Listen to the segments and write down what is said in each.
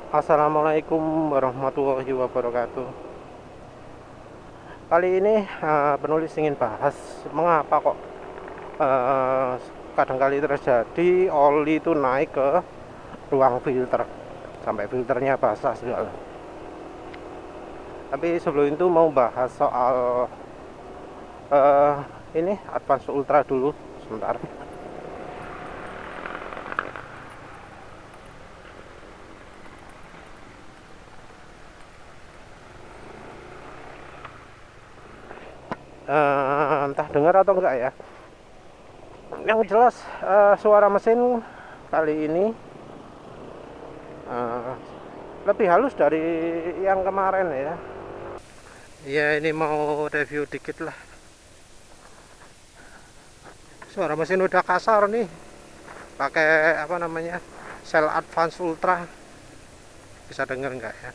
Assalamualaikum warahmatullahi wabarakatuh. Kali ini penulis ingin bahas mengapa kok eh, kadang kali terjadi oli itu naik ke ruang filter sampai filternya basah segala. Tapi sebelum itu mau bahas soal eh, ini Advance Ultra dulu sebentar. Entah dengar atau enggak ya. Yang jelas suara mesin kali ini eh, lebih halus dari yang kemarin ya. Ya ini mau review dikit lah. Suara mesin udah kasar nih. Pakai apa namanya? Cell Advance Ultra. Bisa denger nggak ya?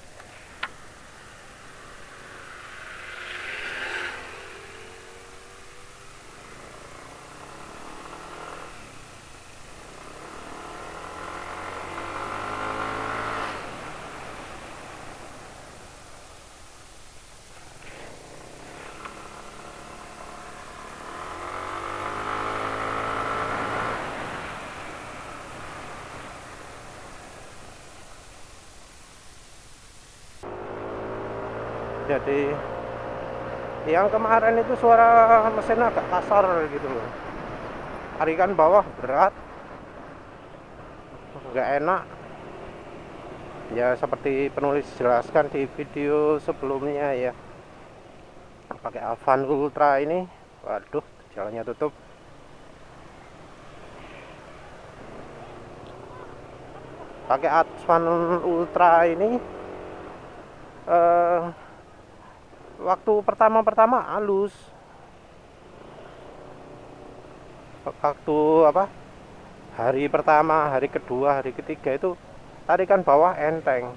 Jadi yang kemarin itu suara mesin agak kasar gitu loh. Tarikan bawah berat, nggak enak. Ya seperti penulis jelaskan di video sebelumnya ya. Pakai Advance Ultra ini, waduh, jalannya tutup. Pakai Advance Ultra ini eh, waktu pertama-pertama halus. Waktu apa? Hari pertama, hari kedua, hari ketiga itu tarikan bawah enteng.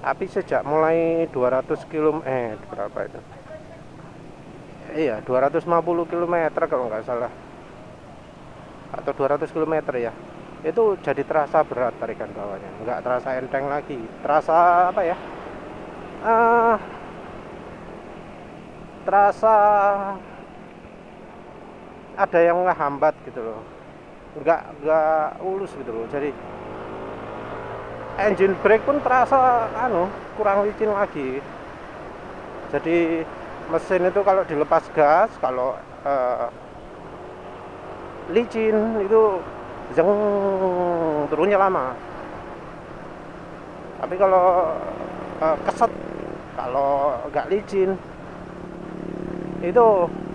Tapi sejak mulai 200 km berapa itu? Iya, 250 km kalau nggak salah. Atau 200 km ya. Itu jadi terasa berat tarikan bawahnya. Nggak terasa enteng lagi. Terasa apa ya? Uh, terasa ada yang ngehambat gitu loh. Nggak ulus gitu loh. Jadi engine brake pun terasa kurang licin lagi. Jadi mesin itu kalau dilepas gas, kalau licin itu zeng, turunnya lama. Tapi kalau keset, kalau nggak licin itu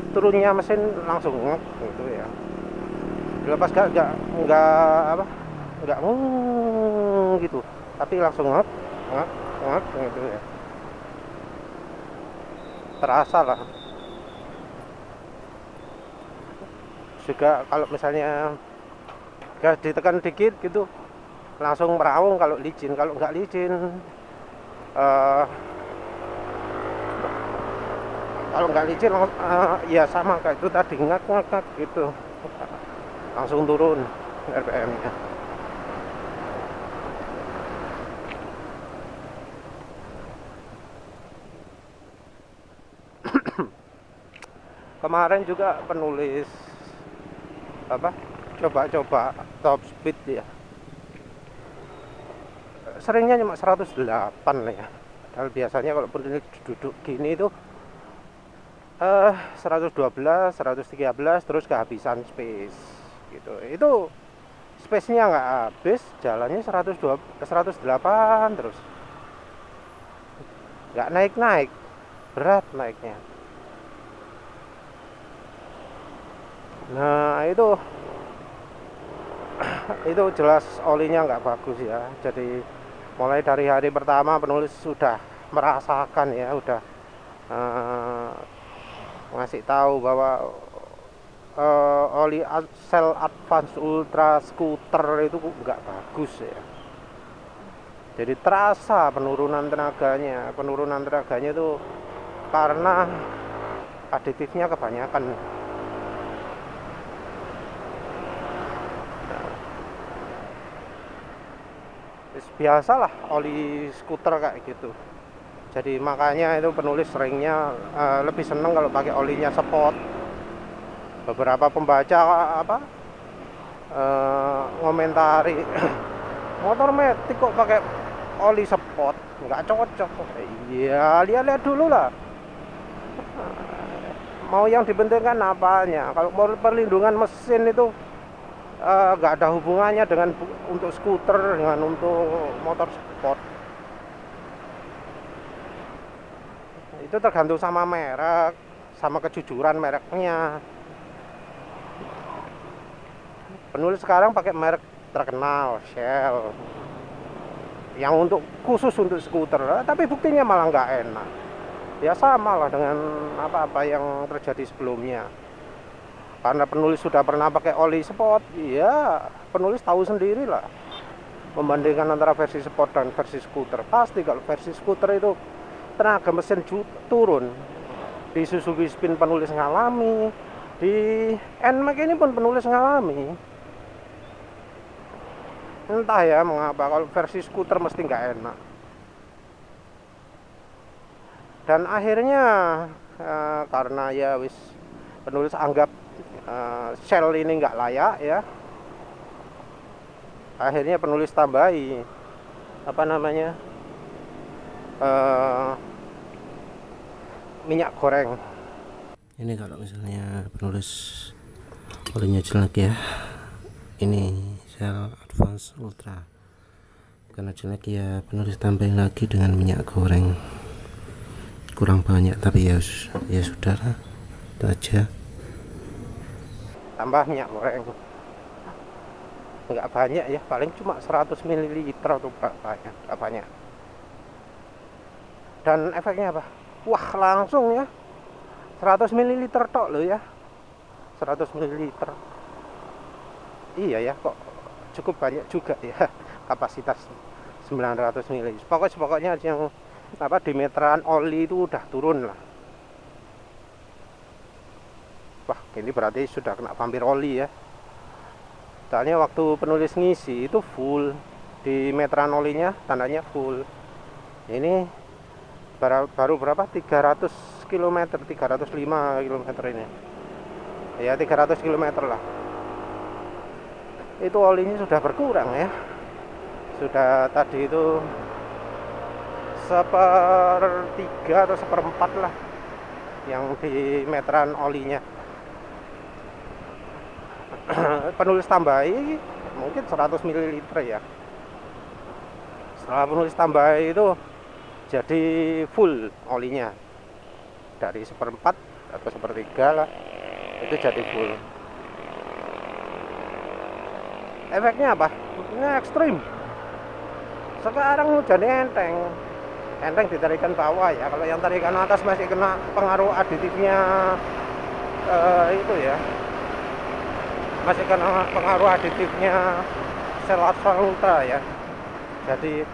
turunnya mesin langsung ngek gitu ya. Dilepas gas nggak apa, nggak gitu, tapi langsung ngek ngek ngek gitu ya. Terasa lah. Juga kalau misalnya gas ditekan dikit gitu langsung merawung kalau licin. Kalau nggak licin uh, kalau nggak licin ya sama kayak itu tadi, ngak ngak gitu, langsung turun RPM-nya. Kemarin juga penulis apa, coba-coba top speed ya, seringnya cuma 108 lah ya. Padahal biasanya kalau penulis duduk gini itu 112, 113, terus kehabisan space gitu. Itu space-nya nggak habis, jalannya 102, 108 terus. Nggak naik-naik, berat naiknya. Nah, itu jelas olinya nggak bagus ya. Jadi mulai dari hari pertama penulis sudah merasakan ya, udah uh, ngasih tahu bahwa oli Cell Advance Ultra Scooter itu nggak bagus ya. Jadi terasa penurunan tenaganya itu karena aditifnya kebanyakan. biasalah oli skuter kayak gitu. Jadi makanya itu penulis seringnya lebih seneng kalau pakai olinya spot. Beberapa pembaca apa ngomentari motor metik kok pakai oli spot, nggak cocok. Iya, lihat-lihat dulu lah, mau yang dipentingkan apanya. Kalau perlindungan mesin itu nggak ada hubungannya dengan untuk skuter dengan untuk motor sport. Itu tergantung sama merek, sama kejujuran mereknya. Penulis sekarang pakai merek terkenal, Shell, yang untuk khusus untuk skuter, tapi buktinya malah nggak enak. Ya sama lah dengan apa-apa yang terjadi sebelumnya. Karena penulis sudah pernah pakai oli sport, ya penulis tahu sendiri lah. Membandingkan antara versi sport dan versi skuter, pasti kalau versi skuter itu tenaga mesin turun. Di Suzuki Spin penulis ngalami, di NMAX ini pun penulis ngalami. Entah ya mengapa kalau versi skuter mesti nggak enak. Dan akhirnya karena ya wis penulis anggap Shell ini nggak layak ya, akhirnya penulis tambahi apa namanya minyak goreng. Ini kalau misalnya penulis olinya jelek ya, ini Shell Advance Ultra. Karena jelek ya penulis tambahin lagi dengan minyak goreng, kurang banyak tapi ya sudah lah, itu aja. Tambah minyak goreng nggak banyak ya, paling cuma 100 ml atau banyak, nggak banyak. Dan efeknya apa? Wah langsung ya 100 ml tok loh ya, 100 ml. Iya ya, kok cukup banyak juga ya kapasitas 900 ml. Pokoknya yang apa di meteran oli itu udah turun lah. Wah ini berarti sudah kena vampir oli ya. Soalnya waktu penulis ngisi itu full, di meteran olinya tandanya full. Ini baru berapa? 300 km, 305 km ini. Ya 300 km lah. Itu olinya sudah berkurang ya. Sudah tadi itu 1/3 atau 1/4 lah yang di meteran olinya. Penulis tambahi mungkin 100 ml ya. Setelah penulis tambahi itu jadi full olinya, dari 1/4 atau 1/3 lah, itu jadi full. Efeknya apa? Ini ekstrim. Sekarang jadi enteng ditarikan bawah ya. Kalau yang tarikan atas masih kena pengaruh aditifnya itu ya, masih kena pengaruh aditifnya Shell Advance Ultra ya. Jadi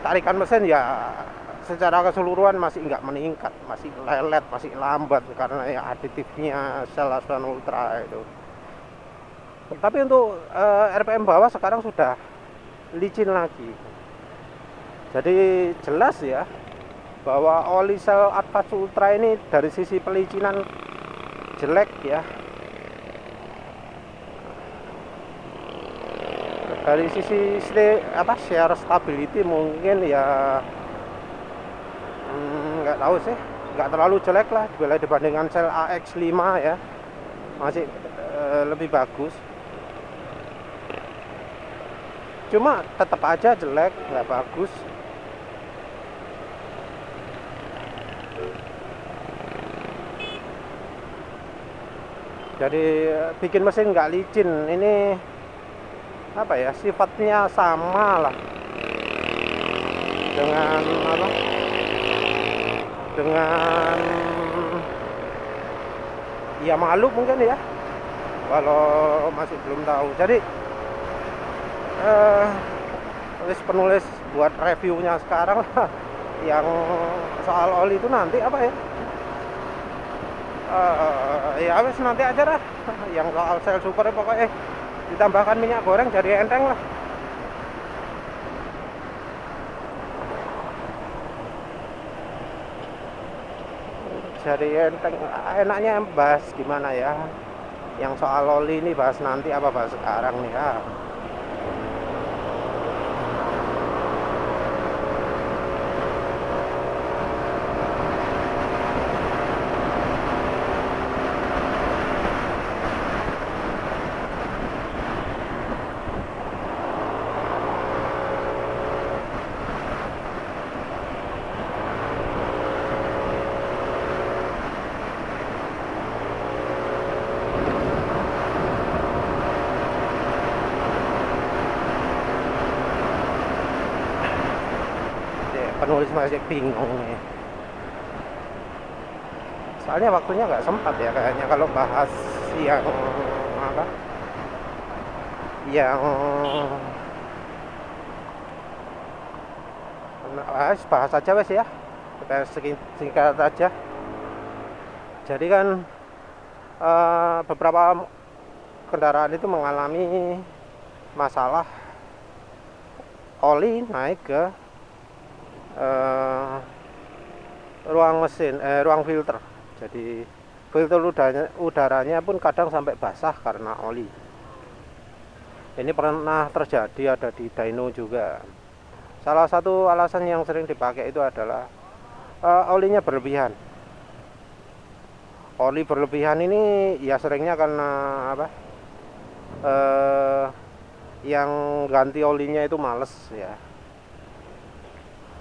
tarikan mesin ya secara keseluruhan masih nggak meningkat, masih lelet, masih lambat karena ya aditifnya Shell Advance Ultra itu. Tapi untuk RPM bawah sekarang sudah licin lagi. Jadi jelas ya bahwa oli Shell Advance Ultra ini dari sisi pelicinan jelek ya. Dari sisi share stability mungkin ya nggak tahu sih, nggak terlalu jelek lah bila dibandingkan Shell AX5 ya, masih lebih bagus. Cuma tetap aja jelek, nggak bagus. Jadi bikin mesin nggak licin. Ini apa ya, sifatnya sama lah dengan apa, dengan ya malu mungkin ya, kalau masih belum tahu. Jadi penulis buat reviewnya sekarang yang soal oli itu nanti apa ya, ya wes nanti aja lah. Yang soal Shell Super pokoknya ditambahkan minyak goreng jadi enteng lah. jadi enteng. Enaknya bahas gimana ya, yang soal oli ini bahas nanti apa bahas sekarang nih ya? Penulis masih bingung nih, soalnya waktunya nggak sempat ya kayaknya kalau bahas yang apa, yang bahas aja wes ya, kita singkat aja. Jadi kan beberapa kendaraan itu mengalami masalah oli naik ke eh, ruang filter. Jadi filter udaranya pun kadang sampai basah karena oli. Ini pernah terjadi, ada di dyno juga. Salah satu alasan yang sering dipakai itu adalah olinya berlebihan. Oli berlebihan ini ya seringnya karena apa? Yang ganti olinya itu males ya.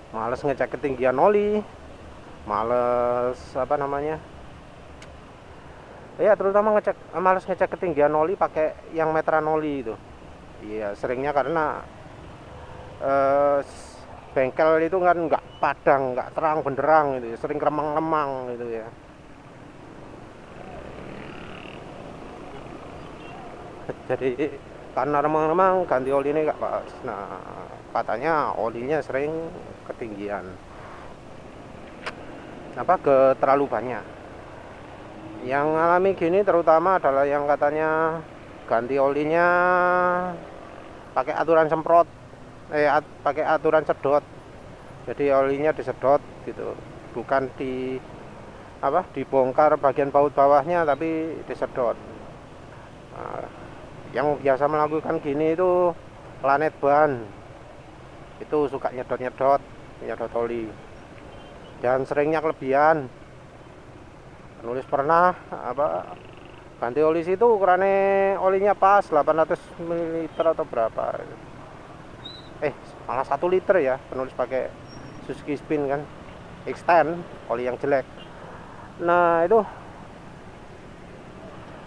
Males ngecek ketinggian oli, males apa namanya? Ya terutama males ngecek ketinggian oli pakai yang meteran oli itu. Iya, seringnya karena eh, bengkel itu kan nggak padang, nggak terang benderang gitu, sering remang-remang gitu ya. Jadi karena remang-remang ganti oli ini nggak pas. Nah, katanya olinya sering ketinggian, apa terlalu banyak. Yang alami gini terutama adalah yang katanya ganti olinya pakai aturan semprot, pakai aturan sedot. Jadi olinya disedot gitu, bukan dibongkar bagian baut bawahnya tapi disedot. Nah, yang biasa melakukan gini itu planet ban, itu suka nyedot nyedot oli, dan seringnya kelebihan. Nulis pernah ganti oli situ ukurannya olinya pas 800 ml atau berapa, malah 1 liter ya, penulis pakai Suzuki Spin kan, extend oli yang jelek. Nah itu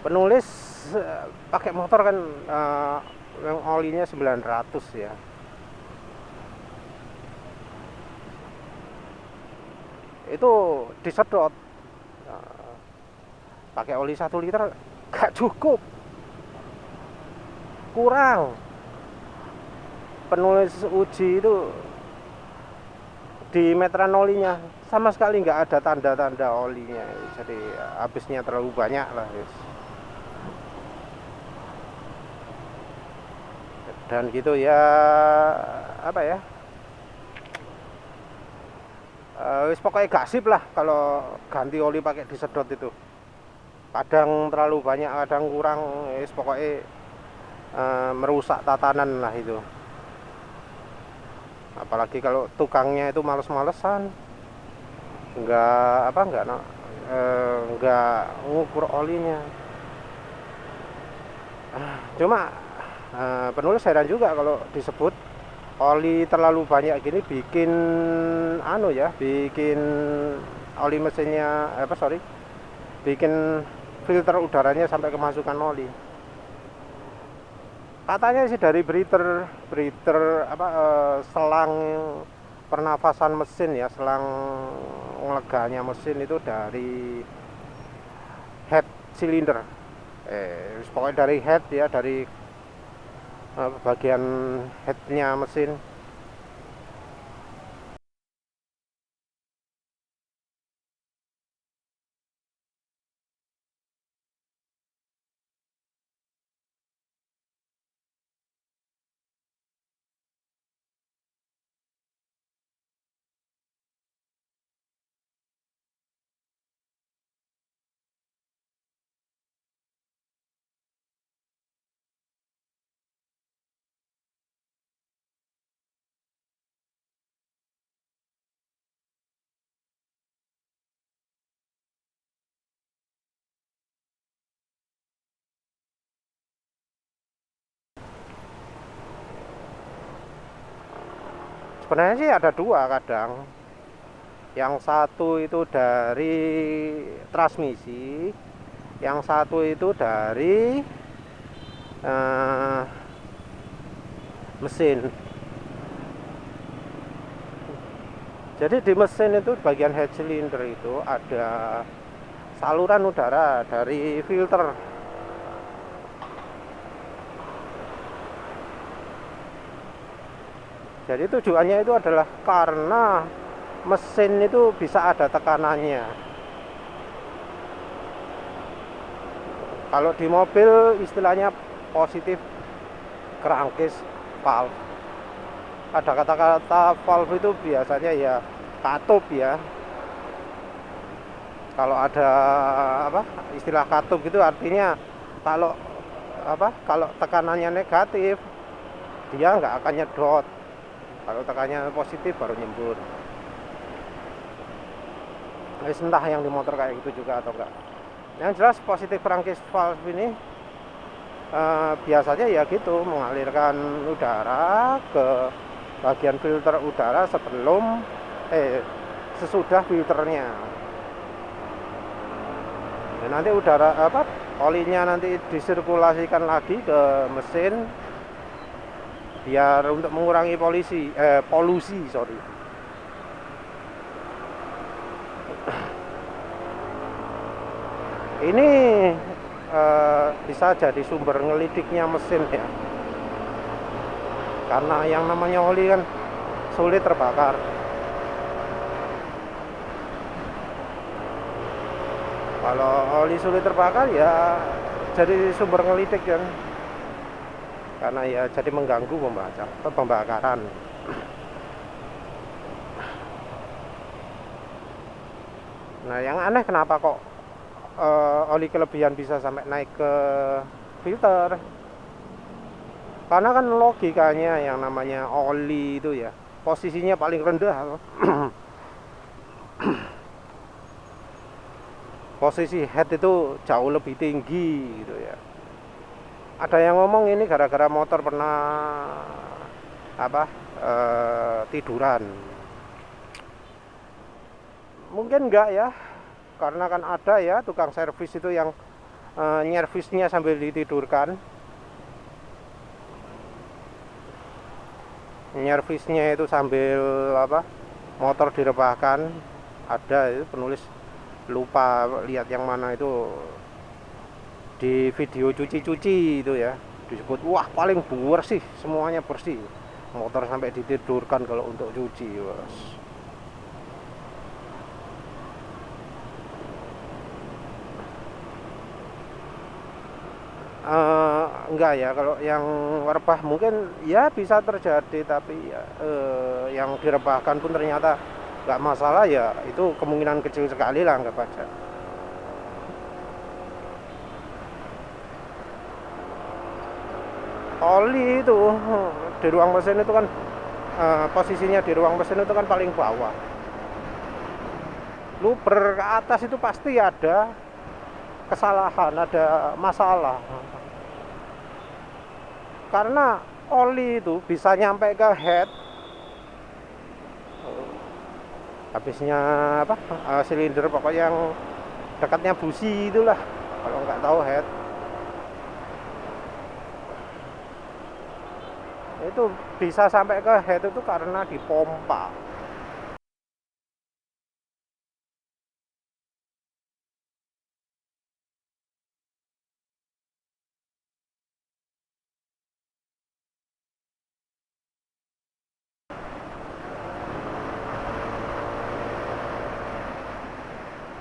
penulis pakai motor kan, yang olinya 900 ya, itu disedot. Nah, pakai oli 1 liter gak cukup, kurang. Penulis uji itu di meteran olinya sama sekali nggak ada tanda-tanda olinya, jadi habisnya terlalu banyak lah guys. Dan gitu ya, apa ya, wis pokoknya gak sip lah kalau ganti oli pakai disedot itu. Kadang terlalu banyak, kadang kurang, wis pokoknya merusak tatanan lah itu. Apalagi kalau tukangnya itu males-malesan, nggak ngukur olinya. Cuma penulis heran juga kalau disebut oli terlalu banyak gini bikin bikin oli mesinnya, bikin filter udaranya sampai kemasukan oli. Katanya sih dari breather breather selang pernafasan mesin ya, selang leganya mesin itu dari head cylinder, pokoknya dari head ya, dari bagian headnya mesin. sebenarnya sih ada dua kadang. Yang satu itu dari transmisi, yang satu itu dari mesin. Jadi di mesin itu bagian head cylinder itu ada saluran udara dari filter. Jadi tujuannya itu adalah karena mesin itu bisa ada tekanannya. Kalau di mobil istilahnya positif crankcase valve. Ada kata-kata valve itu biasanya ya katup ya. Kalau ada apa istilah katup gitu artinya kalau kalau tekanannya negatif dia nggak akan nyedot. Kalau tekanannya positif baru nyembur. Entah yang di motor kayak gitu juga atau enggak. Yang jelas positif crankcase valve ini biasanya ya gitu mengalirkan udara ke bagian filter udara sebelum sesudah filternya. Ya, nanti udara olinya nanti disirkulasikan lagi ke mesin biar untuk mengurangi polusi. Ini bisa jadi sumber ngelidiknya mesin ya, karena yang namanya oli kan sulit terbakar. Kalau oli sulit terbakar ya jadi sumber ngelidik kan, karena ya jadi mengganggu pembakaran. Nah yang aneh kenapa kok oli kelebihan bisa sampai naik ke filter? Karena kan logikanya yang namanya oli itu ya posisinya paling rendah. Posisi head itu jauh lebih tinggi gitu ya. Ada yang ngomong ini gara-gara motor pernah tiduran. Mungkin enggak ya, karena kan ada ya tukang servis itu yang nyervisnya sambil ditidurkan. Nyervisnya itu sambil motor direbahkan. Ada itu penulis, lupa lihat yang mana itu, di video cuci-cuci itu ya disebut wah paling bersih, semuanya bersih, motor sampai ditidurkan kalau untuk cuci. Enggak ya, kalau yang rebah mungkin ya bisa terjadi, tapi yang direbahkan pun ternyata nggak masalah ya, itu kemungkinan kecil sekali lah, anggap aja. Oli itu di ruang mesin itu kan posisinya di ruang mesin itu kan paling bawah. Luber ke atas itu pasti ada kesalahan, ada masalah. Karena oli itu bisa nyampe ke head, habisnya silinder pokoknya yang dekatnya busi itulah, kalau nggak tahu head itu bisa sampai ke head itu karena dipompa.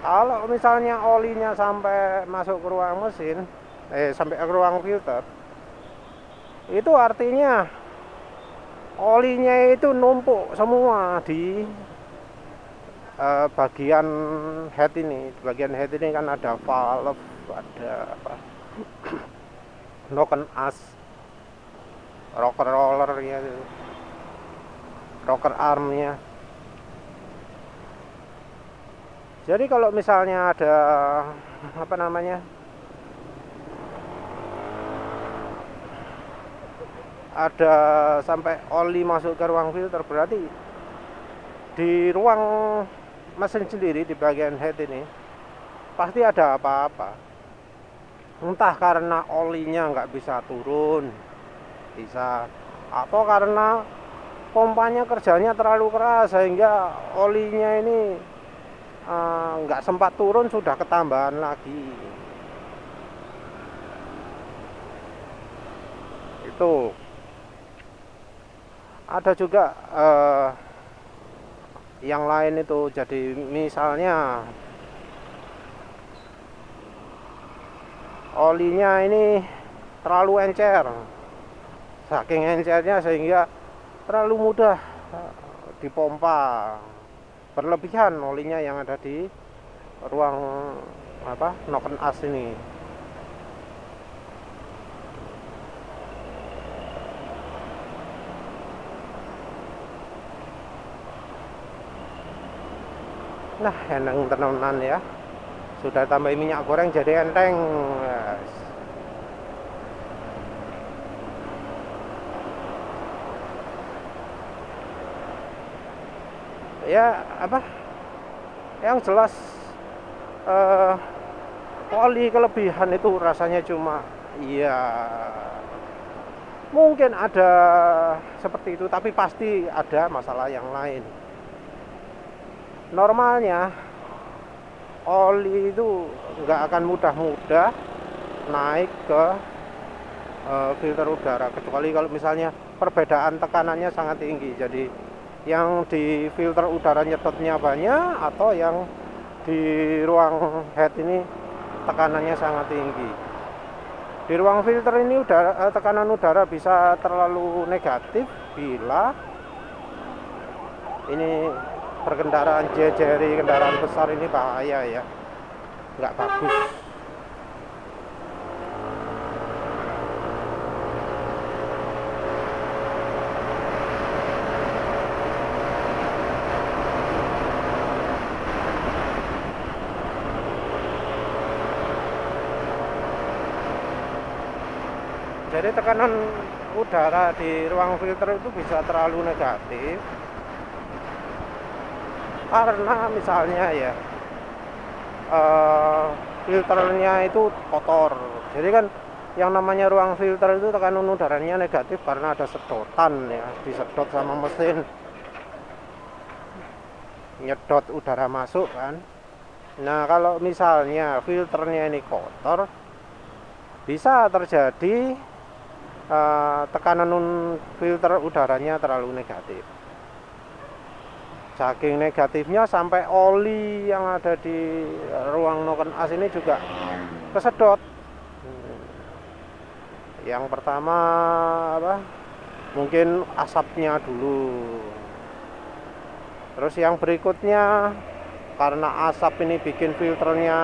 Kalau misalnya olinya sampai masuk ke ruang mesin, sampai ke ruang filter, itu artinya olinya itu numpuk semua di bagian head ini. Di bagian head ini kan ada valve, ada noken as, rocker rollernya, rocker armnya. Jadi kalau misalnya ada ada sampai oli masuk ke ruang filter, berarti di ruang mesin sendiri di bagian head ini pasti ada apa-apa. Entah karena olinya nggak bisa turun, bisa, atau karena pompanya kerjanya terlalu keras sehingga olinya ini nggak sempat turun, sudah ketambahan lagi. Itu ada juga yang lain itu, jadi misalnya olinya ini terlalu encer, saking encernya sehingga terlalu mudah dipompa, berlebihan olinya yang ada di ruang noken as ini. Nah, eneng tenan ya, sudah tambah minyak goreng jadi enteng. Ya yang jelas oli kelebihan itu rasanya cuma ya mungkin ada seperti itu, tapi pasti ada masalah yang lain. Normalnya oli itu nggak akan mudah-mudah naik ke filter udara, kecuali kalau misalnya perbedaan tekanannya sangat tinggi. Jadi yang di filter udara nyetotnya banyak, atau yang di ruang head ini tekanannya sangat tinggi. Di ruang filter ini tekanan udara bisa terlalu negatif bila ini perkendaraan jejeri, kendaraan besar ini bahaya ya, nggak bagus. Jadi tekanan udara di ruang filter itu bisa terlalu negatif karena misalnya ya filternya itu kotor. Jadi kan yang namanya ruang filter itu tekanan udaranya negatif karena ada sedotan ya, disedot sama mesin, nyedot udara masuk kan. Nah, kalau misalnya filternya ini kotor, bisa terjadi tekanan filter udaranya terlalu negatif. Saking negatifnya sampai oli yang ada di ruang noken as ini juga kesedot. Yang pertama mungkin asapnya dulu. Terus yang berikutnya karena asap ini bikin filternya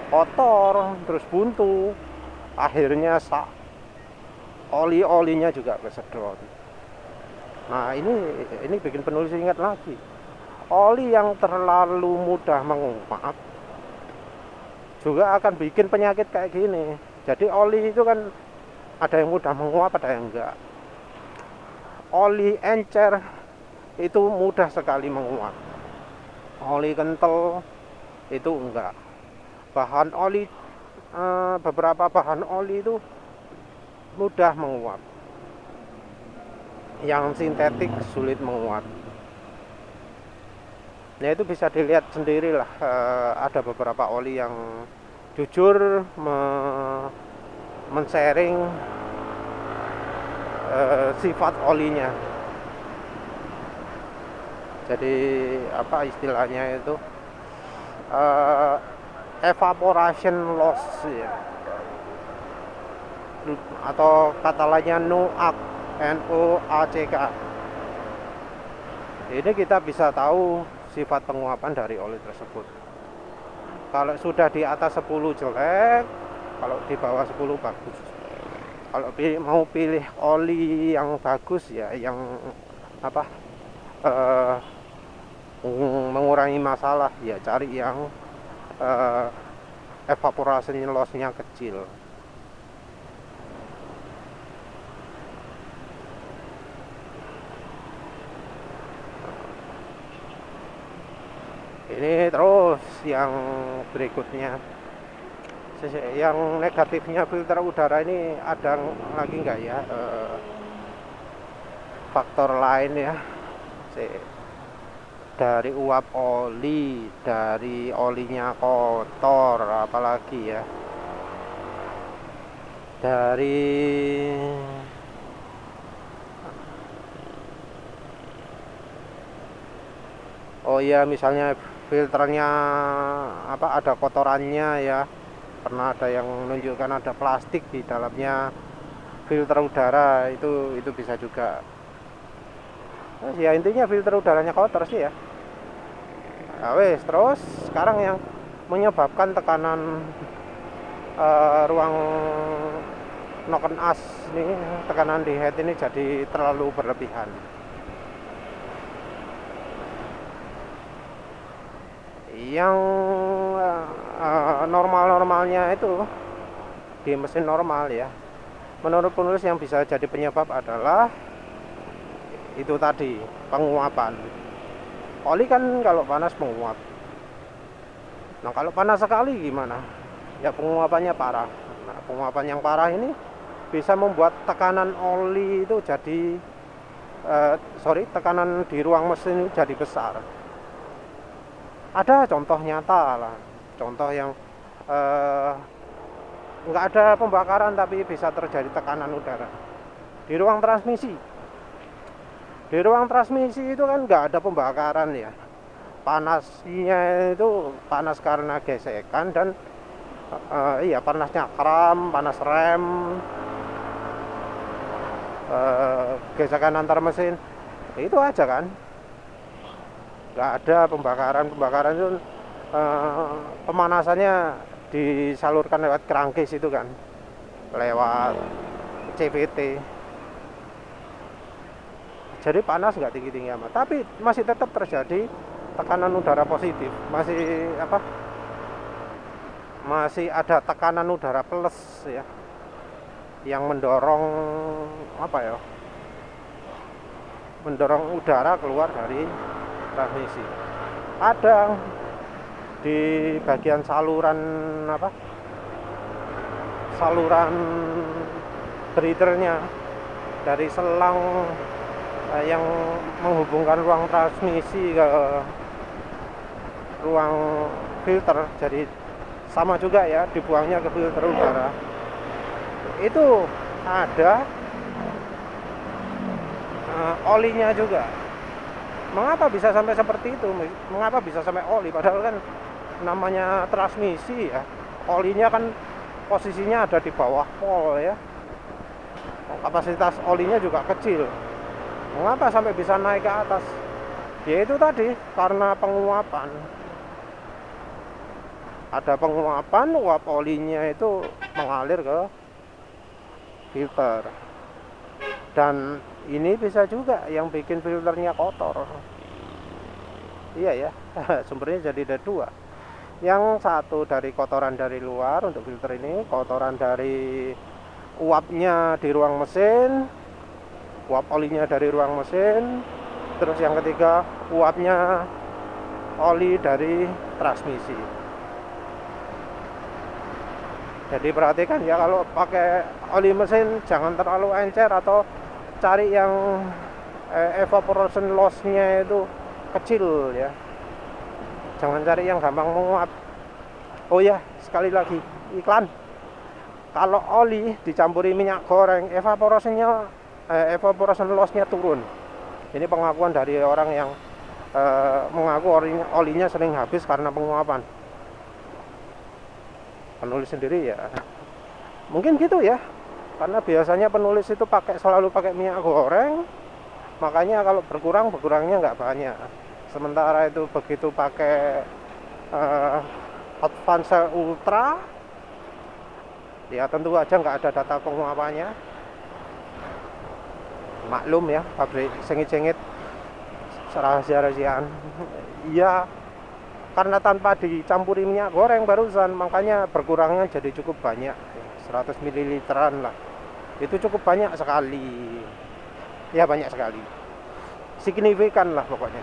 kotor, terus buntu, akhirnya oli-olinya juga kesedot. Nah, ini bikin penulis ingat lagi, oli yang terlalu mudah menguap juga akan bikin penyakit kayak gini. Jadi oli itu kan ada yang mudah menguap, ada yang enggak. Oli encer itu mudah sekali menguap, oli kental itu enggak. Beberapa bahan oli itu mudah menguap, yang sintetik sulit menguap. Nah, itu bisa dilihat sendirilah, ada beberapa oli yang jujur men-sharing sifat olinya. Jadi istilahnya itu evaporation loss ya, atau kata lainnya NOACK. Ini kita bisa tahu sifat penguapan dari oli tersebut. Kalau sudah di atas 10 jelek, kalau di bawah 10 bagus. Kalau mau pilih oli yang bagus ya, yang mengurangi masalah ya, cari yang evaporation loss-nya kecil. Ini terus yang berikutnya, yang negatifnya filter udara ini ada lagi nggak ya faktor lain ya, dari uap oli, dari olinya kotor, apalagi ya, dari oh iya, misalnya filternya apa, ada kotorannya ya. Pernah ada yang menunjukkan ada plastik di dalamnya filter udara, itu bisa juga. Ya intinya filter udaranya kotor sih ya. Nah, wes, terus sekarang yang menyebabkan tekanan ruang noken as nih, tekanan di head ini jadi terlalu berlebihan. Yang normal-normalnya itu di mesin normal ya, menurut penulis yang bisa jadi penyebab adalah itu tadi, penguapan. Oli kan kalau panas menguap. Nah kalau panas sekali gimana? Ya penguapannya parah. Nah penguapan yang parah ini bisa membuat tekanan oli itu jadi tekanan di ruang mesin jadi besar. Ada contoh nyata lah, contoh yang nggak ada pembakaran tapi bisa terjadi tekanan udara di ruang transmisi. Di ruang transmisi itu kan nggak ada pembakaran ya, panasnya itu panas karena gesekan dan iya, panasnya kram, panas rem, gesekan antar mesin, itu aja kan, nggak ada pembakaran itu pemanasannya disalurkan lewat crankcase itu kan, lewat CVT. Jadi panas nggak tinggi-tinggi amat, tapi masih tetap terjadi tekanan udara positif, masih ada tekanan udara plus ya, yang mendorong mendorong udara keluar dari transmisi. Ada di bagian saluran breathernya, dari selang yang menghubungkan ruang transmisi ke ruang filter, jadi sama juga ya, dibuangnya ke filter udara. Itu ada olinya juga. Mengapa bisa sampai seperti itu? Mengapa bisa sampai oli? Padahal kan namanya transmisi ya, olinya kan posisinya ada di bawah pol ya, kapasitas olinya juga kecil. Mengapa sampai bisa naik ke atas? Ya itu tadi, karena penguapan. Ada penguapan, uap olinya itu mengalir ke filter. Dan ini bisa juga yang bikin filternya kotor. Iya ya, sumbernya jadi ada dua. Yang satu dari kotoran dari luar untuk filter ini, kotoran dari uapnya di ruang mesin, uap olinya dari ruang mesin. Terus yang ketiga, uapnya oli dari transmisi. Jadi perhatikan ya, kalau pakai oli mesin jangan terlalu encer, atau cari yang evaporation loss-nya itu kecil ya. Jangan cari yang gampang menguap. Oh ya, sekali lagi iklan. Kalau oli dicampuri minyak goreng, evaporation loss-nya turun. Ini pengakuan dari orang yang mengaku olinya sering habis karena penguapan. Penulis sendiri ya mungkin gitu ya, karena biasanya penulis itu selalu pakai minyak goreng, makanya kalau berkurangnya nggak banyak. Sementara itu begitu pakai Advance Ultra, ya tentu aja nggak ada data penguapannya. Maklum ya, pabrik sengit-sengit, rahasia-rahasiaan. Iya, karena tanpa dicampuri minyak goreng barusan, makanya berkurangnya jadi cukup banyak, 100 ml lah. Itu cukup banyak sekali. Ya banyak sekali. Signifikan lah pokoknya.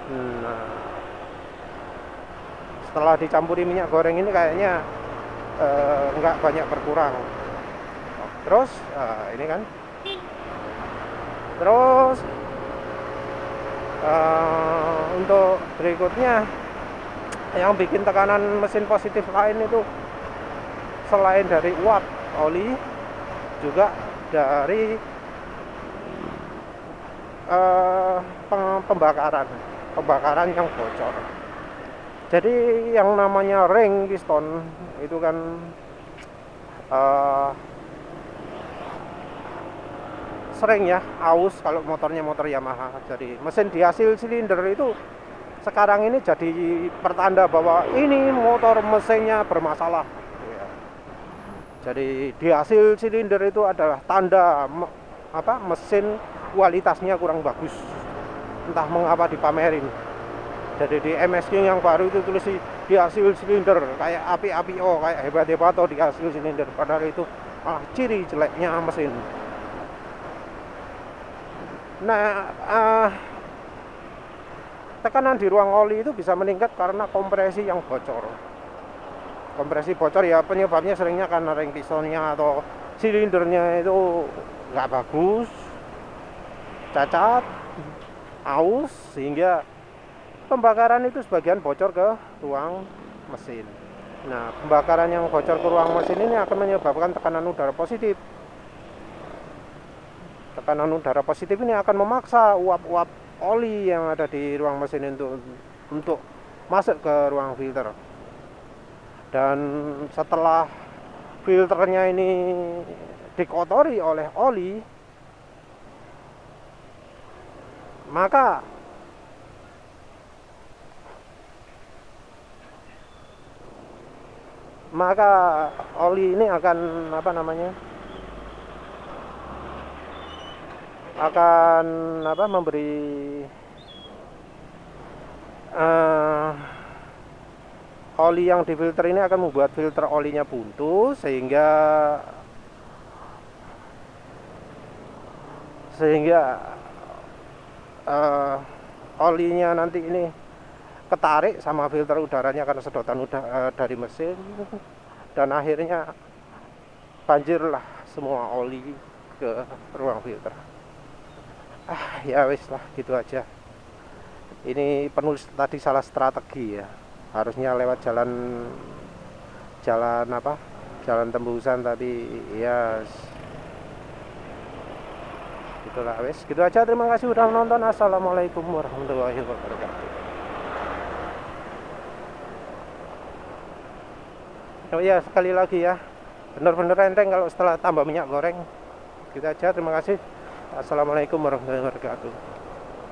Nah, setelah dicampuri minyak goreng ini kayaknya nggak banyak berkurang. Terus ini kan, terus untuk berikutnya yang bikin tekanan mesin positif lain itu selain dari uap oli juga dari pembakaran yang bocor. Jadi yang namanya ring piston itu kan sering ya aus kalau motornya motor Yamaha. Jadi mesin di hasil silinder itu sekarang ini jadi pertanda bahwa ini motor mesinnya bermasalah. Jadi di hasil silinder itu adalah tanda mesin kualitasnya kurang bagus. Entah mengapa dipamerin. Jadi di MSG yang baru itu tulis di hasil silinder kayak api-api, kayak hebat-hebat di hasil silinder, padahal itu ciri jeleknya mesin. Nah, tekanan di ruang oli itu bisa meningkat karena kompresi yang bocor. Kompresi bocor ya penyebabnya seringnya karena ring pistonnya atau silindernya itu nggak bagus, cacat, aus, sehingga pembakaran itu sebagian bocor ke ruang mesin. Nah, pembakaran yang bocor ke ruang mesin ini akan menyebabkan tekanan udara positif. Tekanan udara positif ini akan memaksa uap-uap oli yang ada di ruang mesin untuk masuk ke ruang filter. Dan setelah filternya ini dikotori oleh oli, maka oli ini akan memberi oli yang difilter ini akan membuat filter olinya buntu sehingga olinya nanti ini ketarik sama filter udaranya karena sedotan udara dari mesin, dan akhirnya banjirlah semua oli ke ruang filter. Ya wis lah, gitu aja. Ini penulis tadi salah strategi ya, harusnya lewat jalan tembusan, tapi ya itulah wis, gitu aja. Terima kasih udah menonton. Assalamualaikum warahmatullahi wabarakatuh. Oh iya, sekali lagi ya, bener-bener enteng kalau setelah tambah minyak goreng. Gitu aja, terima kasih. Assalamualaikum warahmatullahi wabarakatuh.